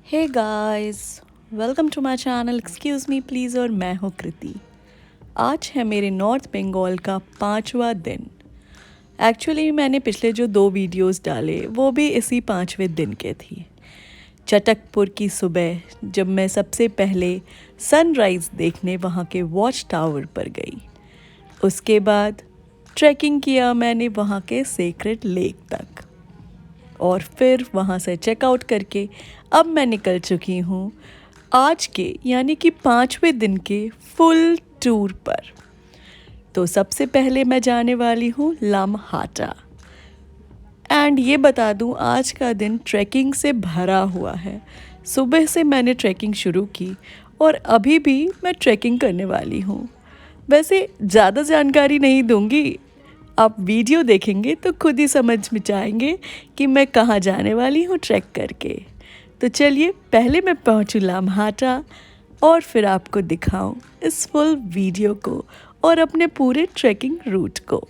Hey guys, welcome to my channel excuse me please. और मैं हूँ कृति। आज है मेरे नॉर्थ बंगाल का 5वां दिन। एक्चुअली मैंने पिछले जो 2 वीडियोस डाले वो भी इसी 5वें दिन के थी। चटकपुर की सुबह जब मैं सबसे पहले सनराइज़ देखने वहाँ के वॉच टावर पर गई, उसके बाद ट्रैकिंग किया मैंने वहाँ के सेक्रेड लेक तक, और फिर वहाँ से चेकआउट करके अब मैं निकल चुकी हूँ आज के यानी कि 5वें दिन के फुल टूर पर। तो सबसे पहले मैं जाने वाली हूँ लामहाटा। एंड ये बता दूँ, आज का दिन ट्रैकिंग से भरा हुआ है। सुबह से मैंने ट्रैकिंग शुरू की और अभी भी मैं ट्रैकिंग करने वाली हूँ। वैसे ज़्यादा जानकारी नहीं दूँगी, आप वीडियो देखेंगे तो खुद ही समझ में जाएंगे कि मैं कहाँ जाने वाली हूँ ट्रैक करके। तो चलिए पहले मैं पहुँचूँ लामहाटा और फिर आपको दिखाऊँ इस फुल वीडियो को और अपने पूरे ट्रैकिंग रूट को।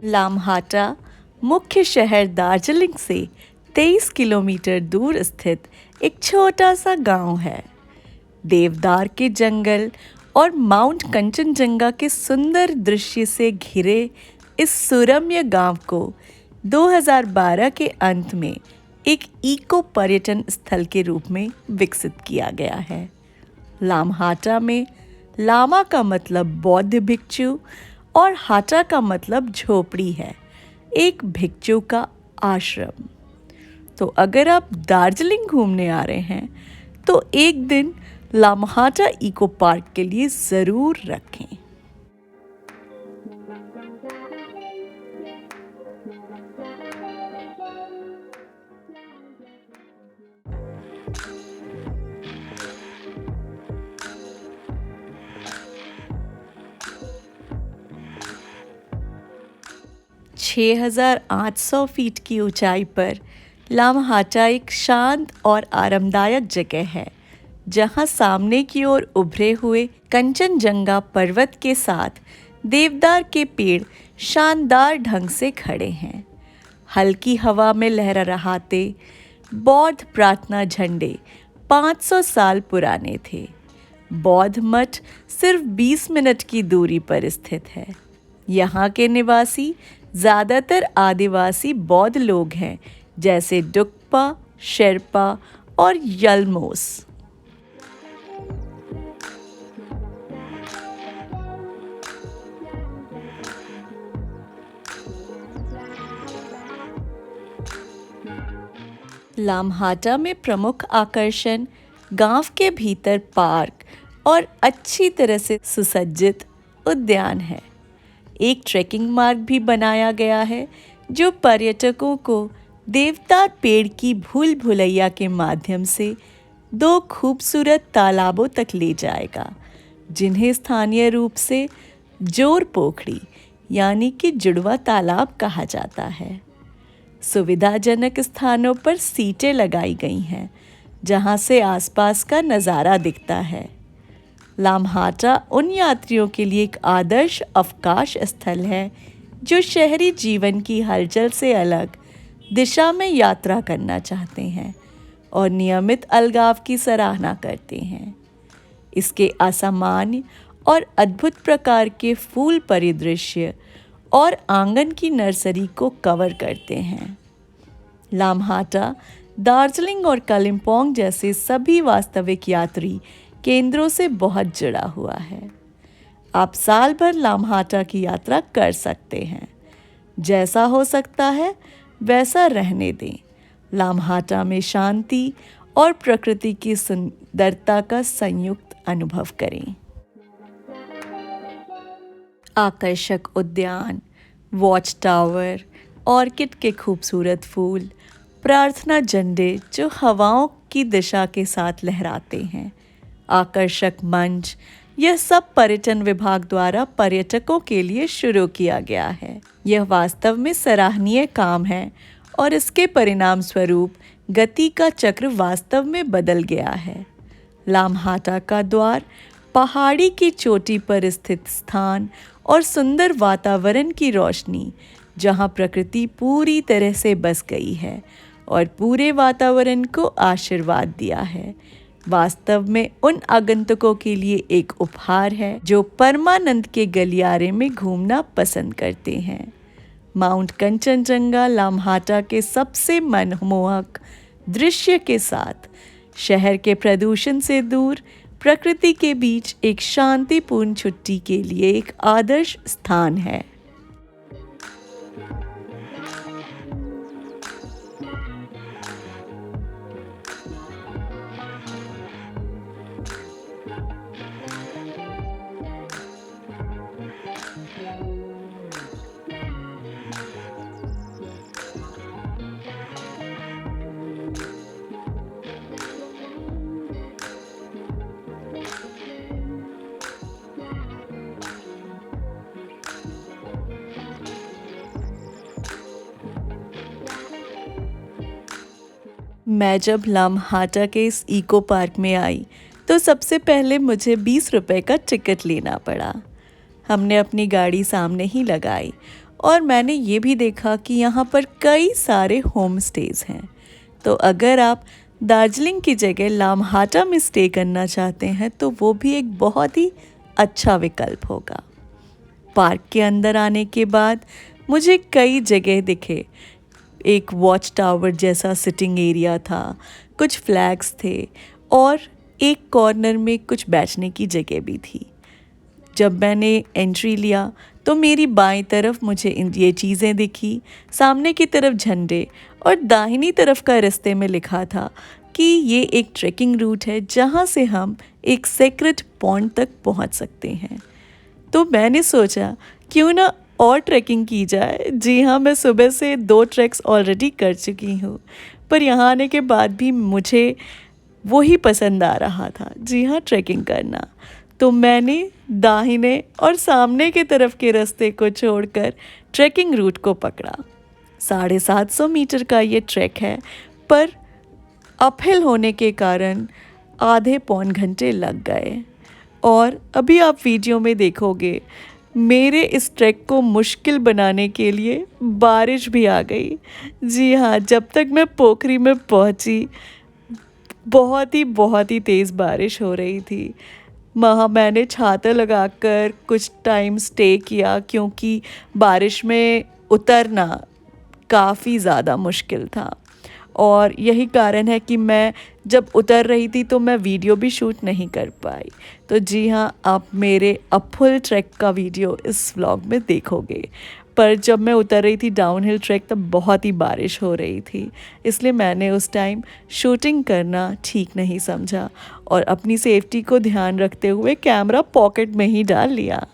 लामहाटा मुख्य शहर दार्जिलिंग से 23 किलोमीटर दूर स्थित एक छोटा सा गांव है। देवदार के जंगल और माउंट कंचनजंगा के सुंदर दृश्य से घिरे इस सुरम्य गांव को 2012 के अंत में एक इको पर्यटन स्थल के रूप में विकसित किया गया है। लामहाटा में लामा का मतलब बौद्ध भिक्षु और हाटा का मतलब झोपड़ी है, एक भिक्षु का आश्रम। तो अगर आप दार्जिलिंग घूमने आ रहे हैं तो एक दिन लामहाटा इको पार्क के लिए ज़रूर रखें। छः 6,800 फीट की ऊंचाई पर लामहाटा एक शांत और आरामदायक जगह है, जहां सामने की ओर उभरे हुए कंचनजंगा पर्वत के साथ देवदार के पेड़ शानदार ढंग से खड़े हैं। हल्की हवा में लहराते बौद्ध प्रार्थना झंडे 500 साल पुराने थे। बौद्ध मठ सिर्फ 20 मिनट की दूरी पर स्थित है। यहाँ के निवासी ज़्यादातर आदिवासी बौद्ध लोग हैं, जैसे डुक्पा, शेरपा और यलमोस। लामहाटा में प्रमुख आकर्षण गांव के भीतर पार्क और अच्छी तरह से सुसज्जित उद्यान है। एक ट्रेकिंग मार्ग भी बनाया गया है जो पर्यटकों को देवदार पेड़ की भूल भुलैया के माध्यम से 2 खूबसूरत तालाबों तक ले जाएगा, जिन्हें स्थानीय रूप से जोर पोखड़ी यानी कि जुड़वा तालाब कहा जाता है। सुविधाजनक स्थानों पर सीटें लगाई गई हैं, जहां से आसपास का नज़ारा दिखता है। लामहाटा उन यात्रियों के लिए एक आदर्श अवकाश स्थल है जो शहरी जीवन की हलचल से अलग दिशा में यात्रा करना चाहते हैं और नियमित अलगाव की सराहना करते हैं। इसके असामान्य और अद्भुत प्रकार के फूल परिदृश्य और आंगन की नर्सरी को कवर करते हैं। लामहाटा दार्जिलिंग और कालिम्पोंग जैसे सभी वास्तविक यात्री केंद्रों से बहुत जुड़ा हुआ है। आप साल भर लामहाटा की यात्रा कर सकते हैं। जैसा हो सकता है वैसा रहने दें। लामहाटा में शांति और प्रकृति की सुंदरता का संयुक्त अनुभव करें। आकर्षक उद्यान, वॉच टावर, ऑर्किड के खूबसूरत फूल, प्रार्थना झंडे जो हवाओं की दिशा के साथ लहराते हैं, आकर्षक मंच, यह सब पर्यटन विभाग द्वारा पर्यटकों के लिए शुरू किया गया है। यह वास्तव में सराहनीय काम है और इसके परिणाम स्वरूप गति का चक्र वास्तव में बदल गया है। लामहाटा का द्वार पहाड़ी की चोटी पर स्थित स्थान और सुंदर वातावरण की रोशनी, जहाँ प्रकृति पूरी तरह से बस गई है और पूरे वातावरण को आशीर्वाद दिया है, वास्तव में उन आगंतुकों के लिए एक उपहार है जो परमानंद के गलियारे में घूमना पसंद करते हैं। माउंट कंचनजंगा लामहाटा के सबसे मनमोहक दृश्य के साथ शहर के प्रदूषण से दूर प्रकृति के बीच एक शांतिपूर्ण छुट्टी के लिए एक आदर्श स्थान है। मैं जब लामहाटा के इस इको पार्क में आई तो सबसे पहले मुझे 20 रुपए का टिकट लेना पड़ा। हमने अपनी गाड़ी सामने ही लगाई और मैंने ये भी देखा कि यहाँ पर कई सारे होम स्टेज हैं। तो अगर आप दार्जिलिंग की जगह लामहाटा में स्टे करना चाहते हैं तो वो भी एक बहुत ही अच्छा विकल्प होगा। पार्क के अंदर आने के बाद मुझे कई जगह दिखे। एक वॉच टावर जैसा सिटिंग एरिया था, कुछ फ्लैग्स थे और एक कॉर्नर में कुछ बैठने की जगह भी थी। जब मैंने एंट्री लिया तो मेरी बाईं तरफ मुझे ये चीज़ें दिखी। सामने की तरफ झंडे और दाहिनी तरफ का रास्ते में लिखा था कि ये एक ट्रैकिंग रूट है जहाँ से हम एक सेक्रेट पॉइंट तक पहुँच सकते हैं। तो मैंने सोचा क्यों ना और ट्रैकिंग की जाए। जी हाँ, मैं सुबह से 2 ट्रैक्स ऑलरेडी कर चुकी हूँ, पर यहाँ आने के बाद भी मुझे वही पसंद आ रहा था। जी हाँ, ट्रैकिंग करना। तो मैंने दाहिने और सामने के तरफ के रास्ते को छोड़कर ट्रैकिंग रूट को पकड़ा। 750 मीटर का ये ट्रैक है, पर अपहिल होने के कारण आधे पौन घंटे लग गए। और अभी आप वीडियो में देखोगे मेरे इस ट्रैक को मुश्किल बनाने के लिए बारिश भी आ गई। जी हाँ, जब तक मैं पोखरी में पहुंची बहुत ही तेज़ बारिश हो रही थी। वहाँ मैंने छाता लगाकर कुछ टाइम स्टे किया क्योंकि बारिश में उतरना काफ़ी ज़्यादा मुश्किल था। और यही कारण है कि मैं जब उतर रही थी तो मैं वीडियो भी शूट नहीं कर पाई। तो जी हाँ, आप मेरे अपहिल ट्रैक का वीडियो इस व्लॉग में देखोगे। पर जब मैं उतर रही थी डाउनहिल ट्रैक तब बहुत ही बारिश हो रही थी, इसलिए मैंने उस टाइम शूटिंग करना ठीक नहीं समझा और अपनी सेफ्टी को ध्यान रखते हुए कैमरा पॉकेट में ही डाल लिया।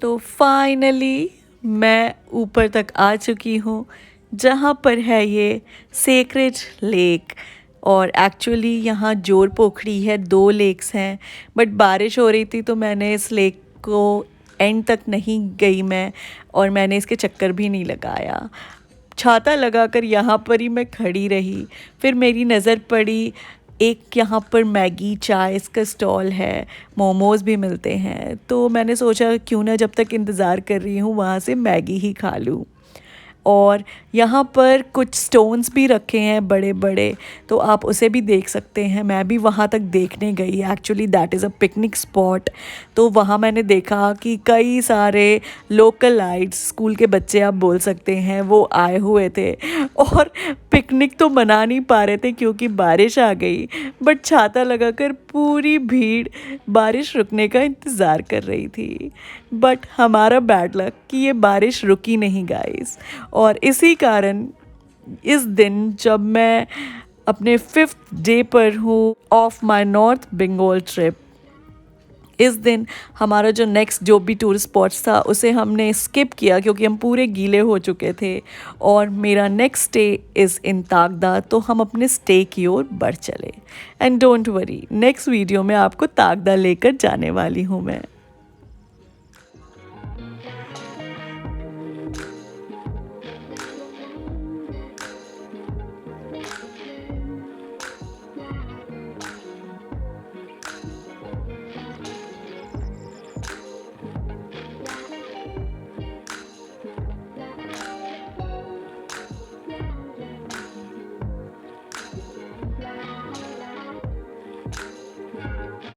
तो फाइनली मैं ऊपर तक आ चुकी हूँ जहाँ पर है ये सेक्रेड लेक। और एक्चुअली यहाँ जोर पोखरी है, 2 लेक्स हैं, बट बारिश हो रही थी तो मैंने इस लेक को एंड तक नहीं गई मैं, और मैंने इसके चक्कर भी नहीं लगाया। छाता लगाकर यहाँ पर ही मैं खड़ी रही। फिर मेरी नज़र पड़ी एक यहाँ पर मैगी चाय इसका स्टॉल है, मोमोज़ भी मिलते हैं, तो मैंने सोचा क्यों ना जब तक इंतज़ार कर रही हूँ वहाँ से मैगी ही खा लूँ। और यहाँ पर कुछ स्टोन्स भी रखे हैं बड़े बड़े, तो आप उसे भी देख सकते हैं। मैं भी वहाँ तक देखने गई, actually that is a picnic spot. तो वहाँ मैंने देखा कि कई सारे लोकलाइट्स, स्कूल के बच्चे आप बोल सकते हैं, वो आए हुए थे और पिकनिक तो मना नहीं पा रहे थे क्योंकि बारिश आ गई, बट छाता लगाकर पूरी भीड़ बारिश रुकने का इंतज़ार कर रही थी। बट हमारा बैड लक कि ये बारिश रुकी नहीं गाइस, और इसी कारण इस दिन जब मैं अपने 5th डे पर हूँ of my North Bengal trip, इस दिन हमारा जो नेक्स्ट जो भी टूरिस्ट स्पॉट्स था उसे हमने स्किप किया क्योंकि हम पूरे गीले हो चुके थे, और मेरा नेक्स्ट स्टे इज़ इन तागदा, तो हम अपने स्टे की ओर बढ़ चले। And don't worry, next video में आपको तागदा लेकर जाने वाली हूँ मैं।